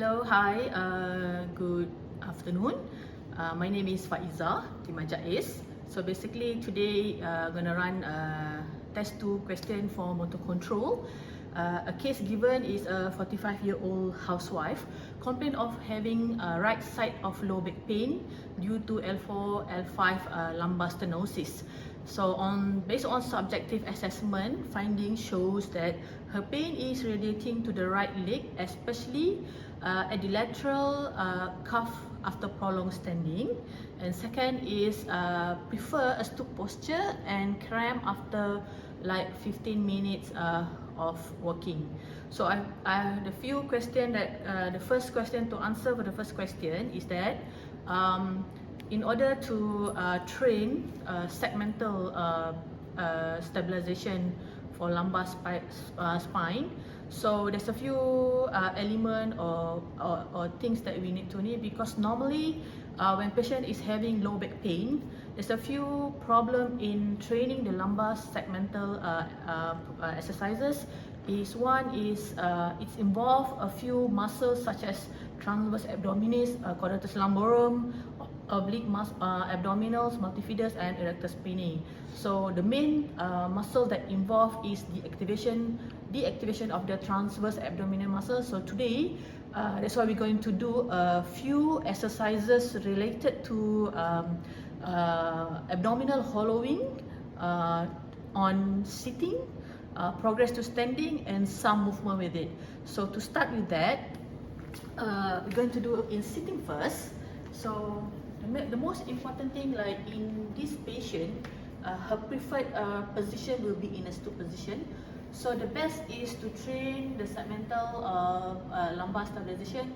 Hello, hi, good afternoon. My name is FAEZAH di JAIS. So basically today gonna run test 2 question for motor control. A case given is a 45-year-old housewife complained of having right side of low back pain due to L4, L5 lumbar stenosis. So based on subjective assessment, findings shows that her pain is radiating to the right leg, especially at the lateral cuff after prolonged standing. And second is prefer a stoop posture and cramp after like 15 minutes of walking. So I have the few question that the first question to answer for the first question is that in order to train segmental stabilization for lumbar spine, so there's a few element or things that we need to know, because normally when patient is having low back pain, there's a few problem in training the lumbar segmental exercises. One is it's involve a few muscles such as transverse abdominis, quadratus lumborum, oblique abdominals, multifidus, and erector spinae. So the main muscle that involved is the deactivation of the transverse abdominal muscle. So today, that's why we're going to do a few exercises related to abdominal hollowing on sitting, progress to standing, and some movement with it. So to start with that, we're going to do in sitting first. So the most important thing, like in this patient, her preferred position will be in a stoop position. So the best is to train the segmental lumbar stabilization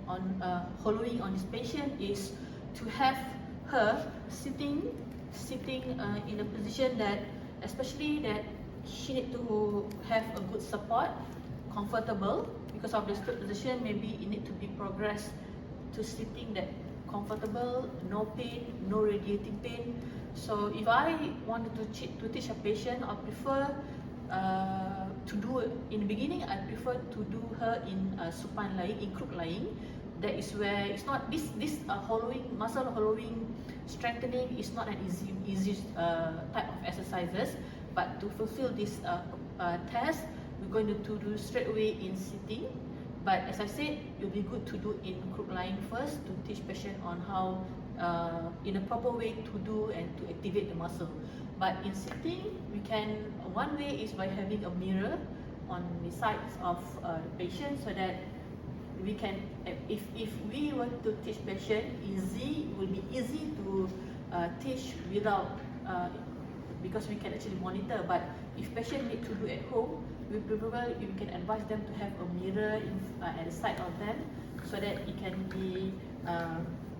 on hollowing on this patient is to have her sitting in a position that, especially that she need to have a good support, comfortable. Because of the stoop position, maybe it need to be progressed to sitting that comfortable, no pain, no radiating pain. So if I wanted to teach a patient, I prefer to do it in the beginning. I prefer to do her in supine lying, in crook lying. That is where it's not this hollowing, muscle hollowing strengthening is not an easy type of exercises. But to fulfill this test, we're going to do straight away in sitting. But as I said, it will be good to do in crook lying first to teach patient on how in a proper way to do and to activate the muscle. But in sitting, we can, one way is by having a mirror on the sides of the patient, so that we can, if we want to teach patient easy, it will be easy to teach without because we can actually monitor. But if patient need to do at home, we prefer, you can advise them to have a mirror at the side of them, so that it can be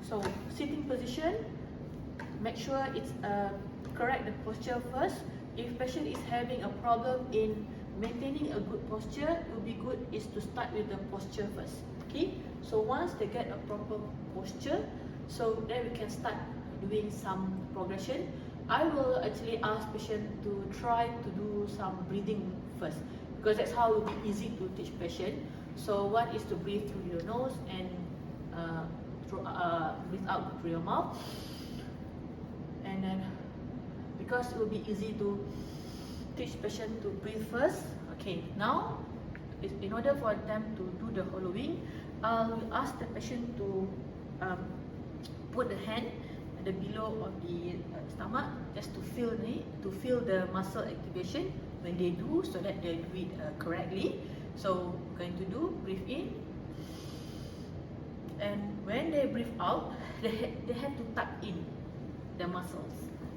so sitting position, make sure it's correct the posture first. If patient is having a problem in maintaining a good posture, it will be good is to start with the posture first. Okay, so once they get a proper posture, so then we can start doing some progression. I will actually ask patient to try to do some breathing first, because that's how it will be easy to teach patient. So one is to breathe through your nose and breathe out through your mouth, and then because it will be easy to teach patient to breathe first. Okay, now in order for them to do the hollowing, I'll ask the patient to put the hand at the below of the stomach, just to feel the muscle activation when they do, so that they do it correctly. So we're going to do breathe in, and when they breathe out, they have to tuck in the muscles,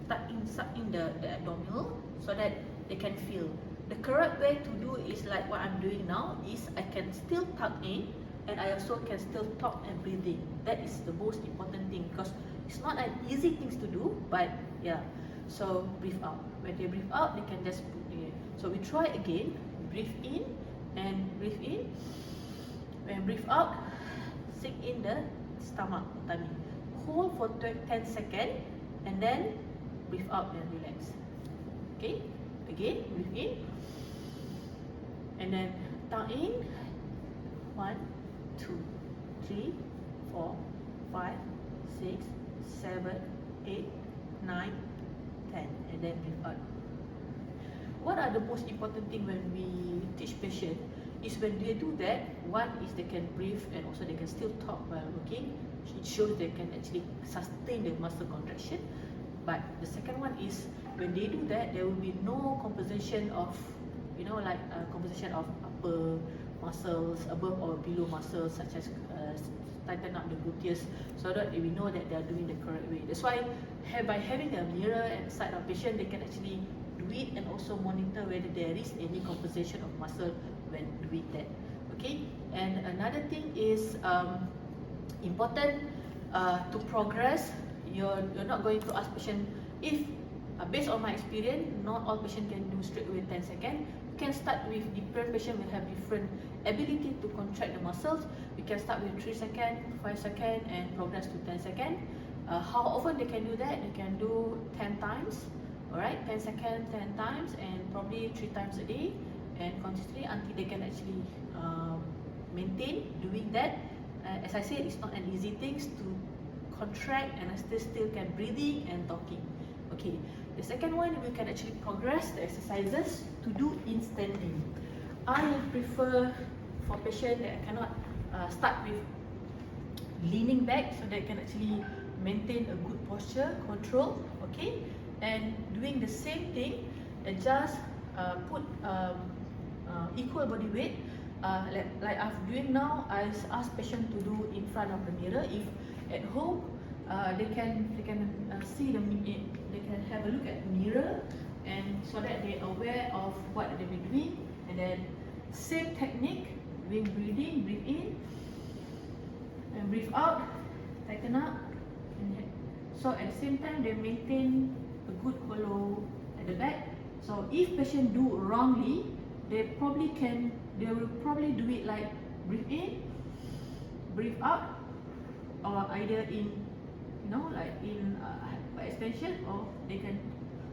suck in the abdominal, so that they can feel. The correct way to do is like what I'm doing now, is I can still tuck in, and I also can still talk and breathe in. That is the most important thing, because it's not an easy thing to do, but yeah. So breathe out. When they breathe out, they can just put in. So we try again. Breathe in and breathe in. When breathe out, sink in the stomach, tummy. Hold for 10 seconds, and then breathe out and relax. Okay. Again, breathe in, and then tongue in. 1, 2. 3, 4, 5, 6, 7, 8, 9, 10, and then breathe out. What are the most important thing when we teach patient is when they do that, one is they can breathe and also they can still talk while working. It shows they can actually sustain the muscle contraction. But the second one is when they do that, there will be no compensation of, like compensation of upper muscles, above or below muscles, such as tighten up the gluteus, so that we know that they are doing the correct way. That's why by having a mirror at the side of patient, they can actually do it and also monitor whether there is any compensation of muscle when doing that. Okay, and another thing is important to progress. You're not going to ask patient if based on my experience, not all patient can do straight away 10 seconds. You can start with different patient will have different ability to contract the muscles. You can start with 3 seconds, 5 seconds, and progress to 10 seconds. How often they can do that? They can do 10 times. Alright, 10 seconds, 10 times, and probably 3 times a day, and consistently until they can actually maintain doing that. As I said, it's not an easy thing to contract and still can breathing and talking. Okay, the second one, we can actually progress the exercises to do in standing. I prefer for patient that cannot start with leaning back, so they can actually maintain a good posture, control. Okay, and doing the same thing, just put equal body weight. Like I'm doing now, I ask patient to do in front of the mirror. If at home, they can see they can have a look at the mirror, and so that they're aware of what they'll be doing. And then same technique, doing breathing, breathe in and breathe out, tighten up, and so at the same time they maintain a good hollow at the back. So if patient do wrongly, they will probably do it like breathe in, breathe out, or either in like in by extension, or they can.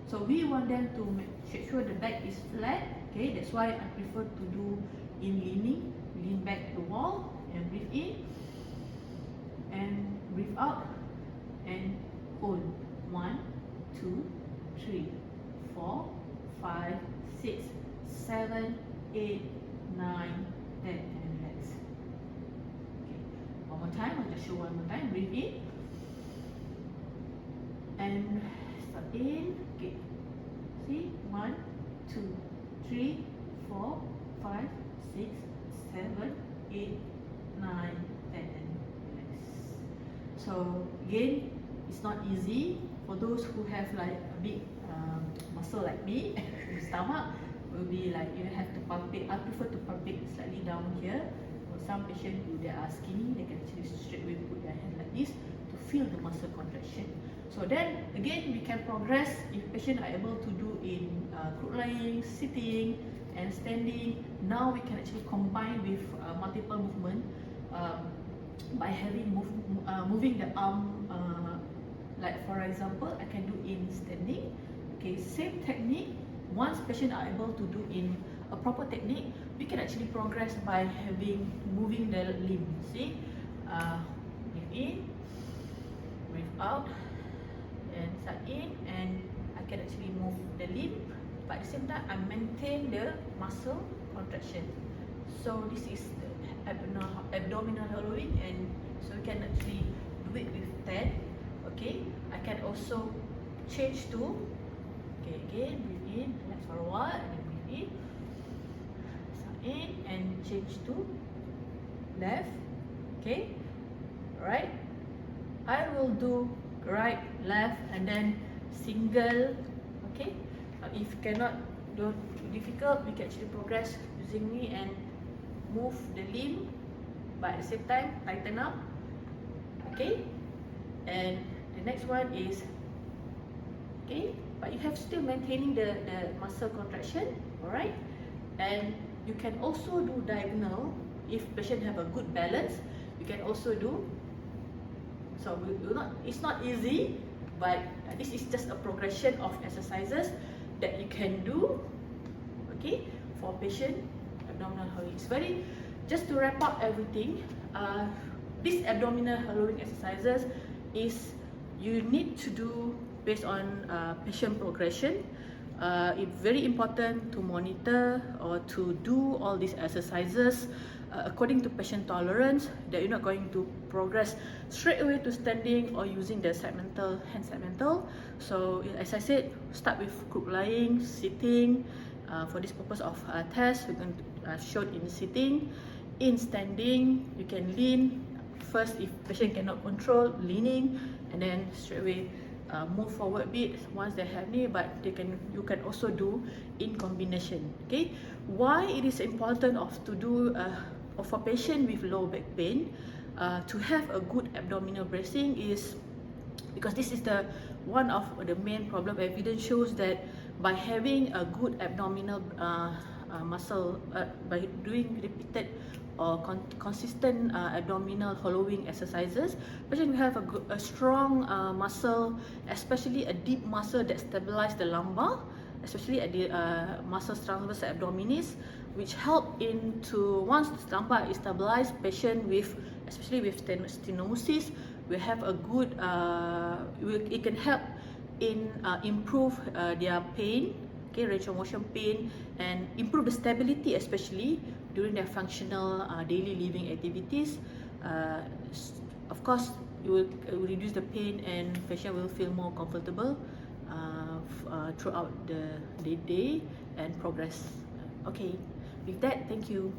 So we want them to make sure the back is flat. Okay, that's why I prefer to do in leaning, lean back the wall and breathe in and breathe out and hold 1, 2, 3, 4, 5, 6, 7, 8, 9, 10, and relax. Okay, one more time. I'll just show one more time. Breathe in and start in. Okay, see, 1, 2, 3, 4, 5, 6, 7, 8, 9, 10, and relax. So again, it's not easy for those who have like a big muscle like me. Stomach will be like you have to palpate. I prefer to palpate slightly down here. For some patients who they are skinny, they can actually straight away put their hand like this to feel the muscle contraction. So then again, we can progress if patients are able to do in crook lying, sitting, and standing. Now we can actually combine with multiple movement by having moving the arm. Like for example, I can do in standing. Okay, same technique. Once patients are able to do in a proper technique, we can actually progress by having moving the limb. See, breathe in, breathe out, and start in, and I can actually move the limb, but at the same time I maintain the muscle contraction. So this is the abdominal hollowing, and so we can actually do it with 10. Okay, I can also change to, okay, again breathe in, relax for a while, and then breathe in, start in, and change to left. Okay, right, I will do right, left, and then single. Okay, if cannot do difficult, we can actually progress using knee and move the limb, but at the same time tighten up. Okay, and the next one is, okay, but you have still maintaining the muscle contraction. Alright, and you can also do diagonal if patient have a good balance. You can also do. So it's not easy, but this is just a progression of exercises that you can do. Okay, for patient abdominal hollowing. It's very, just to wrap up everything. these abdominal hollowing exercises is you need to do based on patient progression. It's very important to monitor or to do all these exercises according to patient tolerance, that you're not going to progress straight away to standing or using the segmental, hand segmental. So as I said, start with group lying, sitting. For this purpose of test, we're going to show it in sitting. In standing, you can lean. First, if patient cannot control, leaning, and then straight away move forward a bit once they have knee, but you can also do in combination. Okay, why it is important to do for patient with low back pain to have a good abdominal bracing is because this is one of the main problem. Evidence shows that by having a good abdominal muscle, by doing repeated or consistent abdominal hollowing exercises, patient will have a strong muscle, especially a deep muscle that stabilize the lumbar, especially at the muscle transverse abdominis, which help into once the lumbar is stabilized, patient with especially with stenosis will have a good it can help in improve their pain, okay, range of motion pain, and improve the stability, especially during their functional daily living activities. Of course, it will reduce the pain and patient will feel more comfortable throughout the day and progress. Okay, with that, thank you.